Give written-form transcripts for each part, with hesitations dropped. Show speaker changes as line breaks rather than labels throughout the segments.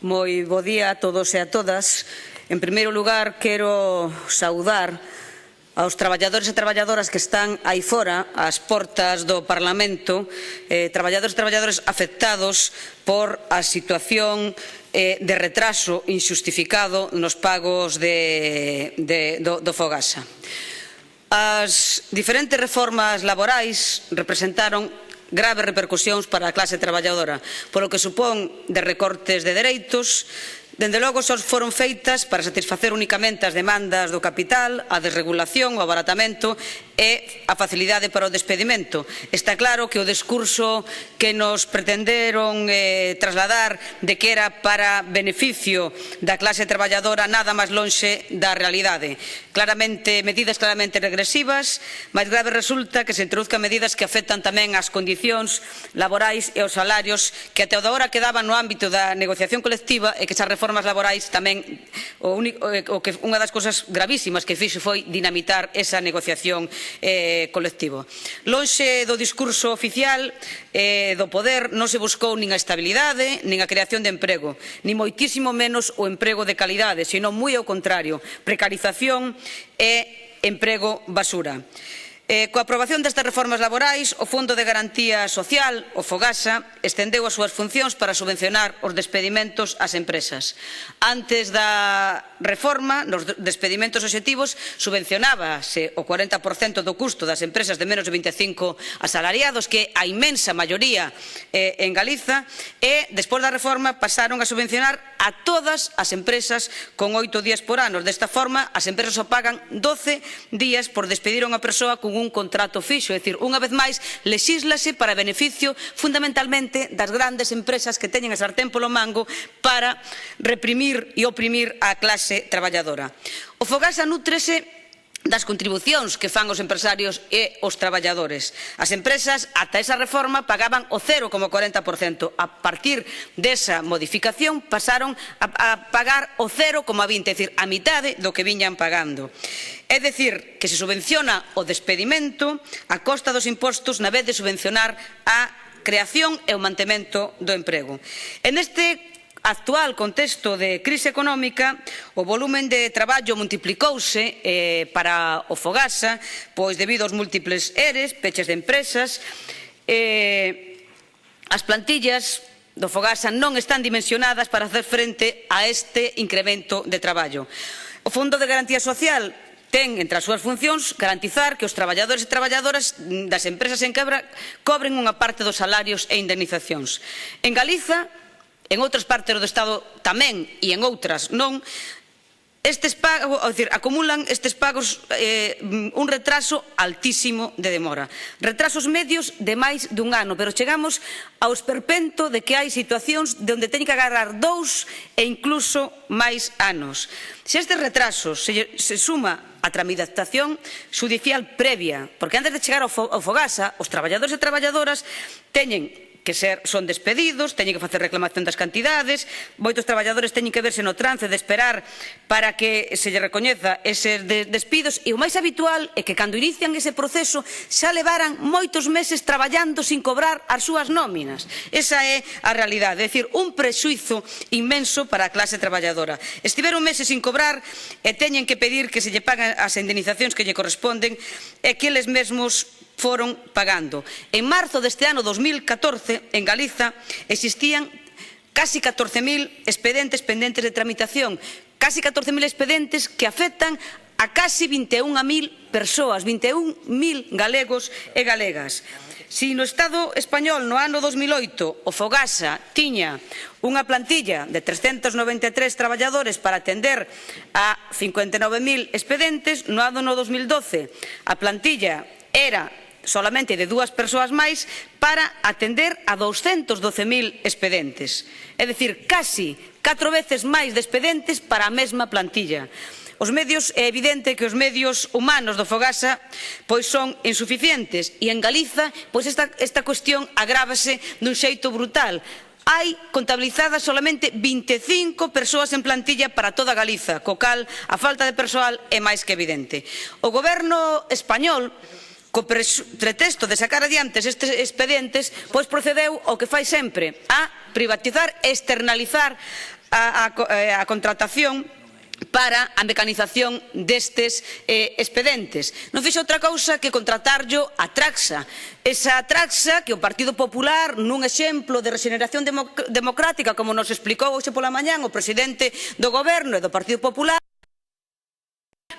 Moi bo día a todos e a todas. En primeiro lugar, quero saudar aos traballadores e traballadoras que están aí fora, ás portas do Parlamento, traballadores e traballadoras afectados por a situación de retraso inxustificado nos pagos do Fogasa. As diferentes reformas laborais representaron graves repercusións para a clase traballadora, polo que supón de recortes de dereitos. Dende logo, só foron feitas para satisfacer únicamente as demandas do capital, a desregulación, o abaratamento e a facilidade para o despedimento. Está claro que o discurso que nos pretenderon trasladar de que era para beneficio da clase traballadora nada máis lonxe da realidade. Medidas claramente regresivas, máis grave resulta que se introduzcan medidas que afectan tamén as condicións laborais e os salarios que até o da hora quedaban no ámbito da negociación colectiva e que esas reformas laborais tamén unha das cousas gravísimas que fixo foi dinamitar esa negociación colectiva. Lonxe do discurso oficial do poder non se buscou nin a estabilidade nin a creación de emprego, nin moitísimo menos o emprego de calidade, senón moi ao contrario, precarización e emprego basura. Coa aprobación destas reformas laborais, o Fondo de Garantía Social, o Fogasa, estendeu as súas funcións para subvencionar os despedimentos ás empresas. Antes da reforma, nos despedimentos obxectivos, subvencionábase o 40% do custo das empresas de menos de 25 asalariados, que é a inmensa maioría en Galiza, e, despois da reforma, pasaron a subvencionar a todas as empresas con 8 días por ano. Desta forma, as empresas só pagan 12 días por despedir a unha persoa con un contrato fixo. É dicir, unha vez máis, lexíslase para beneficio fundamentalmente das grandes empresas que teñen a sartén polo mango para reprimir e oprimir a clase traballadora. O Fogasa nútrese das contribucións que fan os empresarios e os traballadores. As empresas, ata esa reforma, pagaban o 0,40%. A partir desa modificación, pasaron a pagar o 0,20%, é dicir, a mitade do que viñan pagando. É dicir, que se subvenciona o despedimento a costa dos impostos na vez de subvencionar a creación e o mantemento do emprego. En este actual contexto de crise económica, o volumen de traballo multiplicouse para o Fogasa, pois debido aos múltiples EREs, peches de empresas. As plantillas do Fogasa non están dimensionadas para facer frente a este incremento de traballo. O Fondo de Garantía Social ten entre as súas funcións garantizar que os traballadores e traballadoras das empresas en quebra cobren unha parte dos salarios e indemnizacións. En Galiza, en outras partes do Estado tamén e en outras non, acumulan estes pagos un retraso altísimo de demora. Retrasos medios de máis dun ano, pero chegamos ao esperpento de que hai situacións onde teñen que agarrar 2 e incluso máis anos. Se estes retrasos se suma a tramitación xudicial previa, porque antes de chegar ao Fogasa, os traballadores e traballadoras son despedidos, teñen que facer reclamación das cantidades, moitos traballadores teñen que verse no trance de esperar para que se lle recoñeza eses despidos, e o máis habitual é que cando inician ese proceso xa levaran moitos meses traballando sin cobrar as súas nóminas. Esa é a realidade, é dicir, un prexuízo inmenso para a clase traballadora. Estiveron meses sin cobrar e teñen que pedir que se lle paguen as indemnizacións que lle corresponden e que eles mesmos foron pagando. En marzo deste ano 2014, en Galiza, existían casi 14.000 expedientes pendentes de tramitación, casi 14.000 expedientes que afectan a casi 21.000 persoas, 21.000 galegos e galegas. Si no Estado español no ano 2008 o Fogasa tiña unha plantilla de 393 traballadores para atender a 59.000 expedientes, no ano 2012 a plantilla era solamente de 2 persoas máis para atender a 212.000 expedientes. É dicir, casi 4 veces máis de expedientes para a mesma plantilla. É evidente que os medios humanos do Fogasa son insuficientes e en Galiza esta cuestión agrávase dun xeito brutal. Hai contabilizadas solamente 25 persoas en plantilla para toda Galiza, co cal a falta de persoal é máis que evidente. O goberno español, co pretexto de sacar adiante estes expedientes, procedeu ao que fai sempre, a privatizar e externalizar a contratación para a mecanización destes expedientes. Non fixo outra cousa que contratarllo a Traxa. Esa Traxa que o Partido Popular, nun exemplo de rexeneración democrática, como nos explicou hoxe pola mañá o presidente do Goberno e do Partido Popular,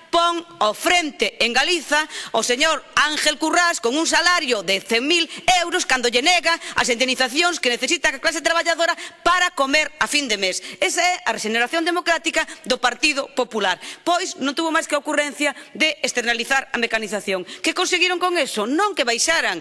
pon ao frente en Galiza o señor Ángel Currás con un salario de 100.000 euros cando lle nega as indemnizacións que necesita a clase traballadora para comer a fin de mes. Esa é a regeneración democrática do Partido Popular. Pois non tuvo máis que a ocurrencia de externalizar a mecanización. Que conseguiron con eso? Non que baixaran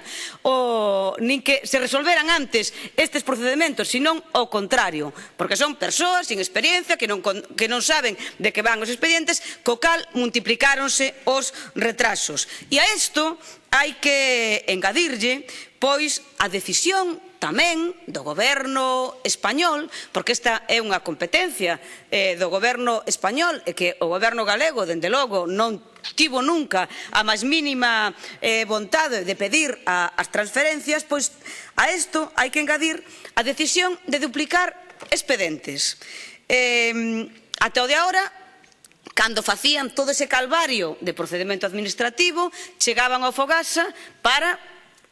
nin que se resolveran antes estes procedementos, senón ao contrario, porque son persoas sin experiencia que non saben de que van os expedientes, co cal multiplicáronse os retrasos. E a isto hai que engadirlle pois a decisión tamén do Goberno español, porque esta é unha competencia do Goberno español e que o Goberno galego, dende logo, non tivo nunca a máis mínima vontade de pedir as transferencias, pois a isto hai que engadir a decisión de duplicar expedientes. Até o de agora, cando facían todo ese calvario de procedemento administrativo, chegaban ao Fogasa para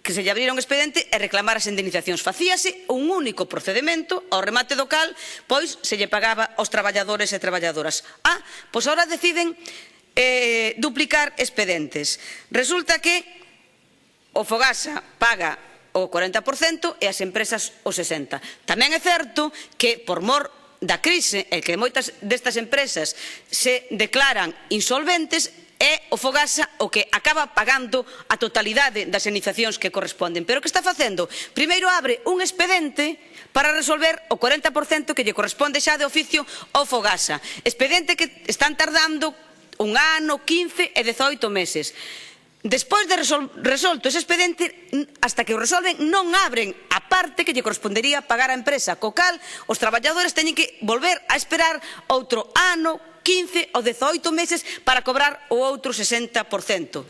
que se lle abrira un expediente e reclamar as indemnizacións. Facíase un único procedemento, ao remate do cal, pois se lle pagaba aos traballadores e traballadoras. Pois agora deciden duplicar expedientes. Resulta que o Fogasa paga o 40% e as empresas o 60%. Tamén é certo que, por mor da crise, e que moitas destas empresas se declaran insolventes, é o Fogasa o que acaba pagando a totalidade das indemnizacións que corresponden. Pero que está facendo? Primeiro abre un expediente para resolver o 40% que lle corresponde xa de oficio ao Fogasa. Expediente que están tardando 1 ano, 15 e 18 meses. Despois de resolto ese expediente, hasta que o resolven, non abren a parte que lle correspondería pagar a empresa, co cal os traballadores teñen que volver a esperar outro ano, 15 ou 18 meses para cobrar o outro 60%.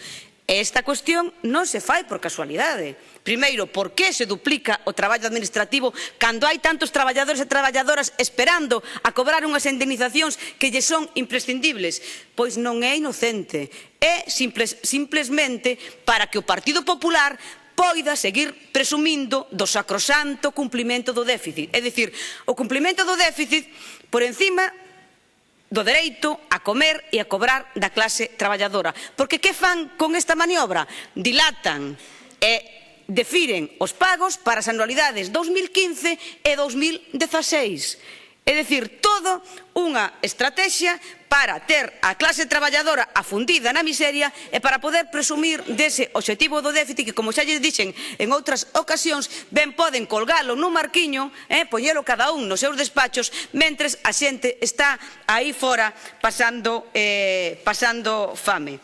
E esta cuestión non se fai por casualidade. Primeiro, por que se duplica o traballo administrativo cando hai tantos traballadores e traballadoras esperando a cobrar unhas indemnizacións que lle son imprescindibles? Pois non é inocente, é simplesmente para que o Partido Popular poida seguir presumindo do sacrosanto cumprimento do déficit. É dicir, o cumprimento do déficit por encima do dereito a comer e a cobrar da clase traballadora. Porque que fan con esta maniobra? Dilatan e defiren os pagos para as anualidades 2015 e 2016. É dicir, todo unha estrategia para ter a clase traballadora afundida na miseria e para poder presumir dese obxectivo do déficit que, como xa lle dixen en outras ocasións, ben poden colgalo nun marquiño, poñelo cada un nos seus despachos, mentres a xente está aí fora pasando fame.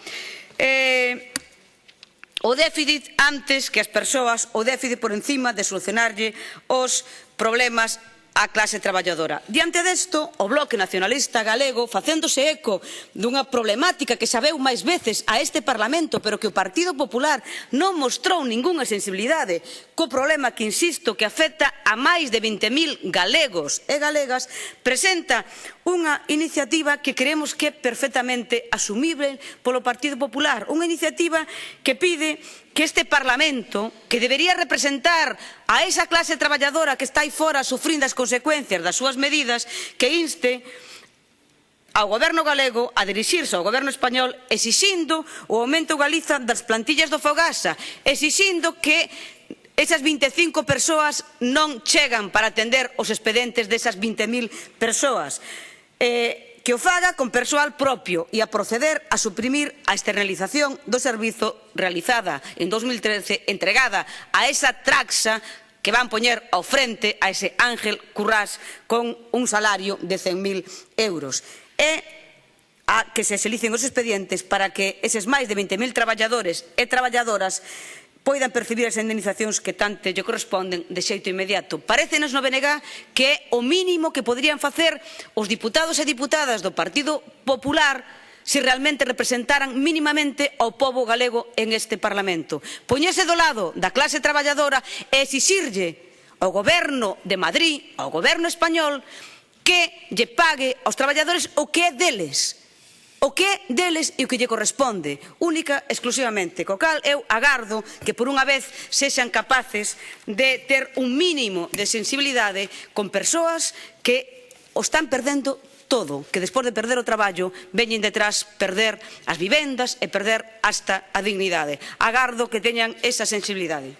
O déficit antes que as persoas, o déficit por encima de solucionarlle os problemas a clase traballadora. Diante desto, o Bloque Nacionalista Galego, facéndose eco dunha problemática que xa veu máis veces a este Parlamento, pero que o Partido Popular non mostrou ningunha sensibilidade, co problema que, insisto, que afecta a máis de 20.000 galegos e galegas, presenta unha iniciativa que creemos que é perfectamente asumible polo Partido Popular, unha iniciativa que pide que este Parlamento, que debería representar a esa clase traballadora que está aí fora sufrindo as consecuencias das súas medidas, que inste ao Goberno galego a dirixirse ao Goberno español exixindo o aumento en Galiza das plantillas do Fogasa, exixindo que esas 25 persoas non chegan para atender os expedientes desas 20.000 persoas. Que o faga con persoal propio e a proceder a suprimir a externalización do servizo realizada en 2013, entregada a esa Traxa que van poñer ao frente a ese Ángel Currás con un salario de 100.000 euros. E a que se axilicen os expedientes para que eses máis de 20.000 traballadores e traballadoras poidan percibir as indemnizacións que tanto lle corresponden de xeito inmediato. Parécenos no BNG que é o mínimo que poderían facer os diputados e diputadas do Partido Popular se realmente representaran mínimamente ao pobo galego en este Parlamento. Poñerse do lado da clase traballadora e exixirlle ao Goberno de Madrid, ao Goberno español, que lle pague aos traballadores o que é deles. O que é deles e o que lle corresponde, única e exclusivamente. Co cal eu agardo que por unha vez sexan capaces de ter un mínimo de sensibilidade con persoas que o están perdendo todo, que despois de perder o traballo veñen detrás perder as vivendas e perder hasta a dignidade. Agardo que teñan esa sensibilidade.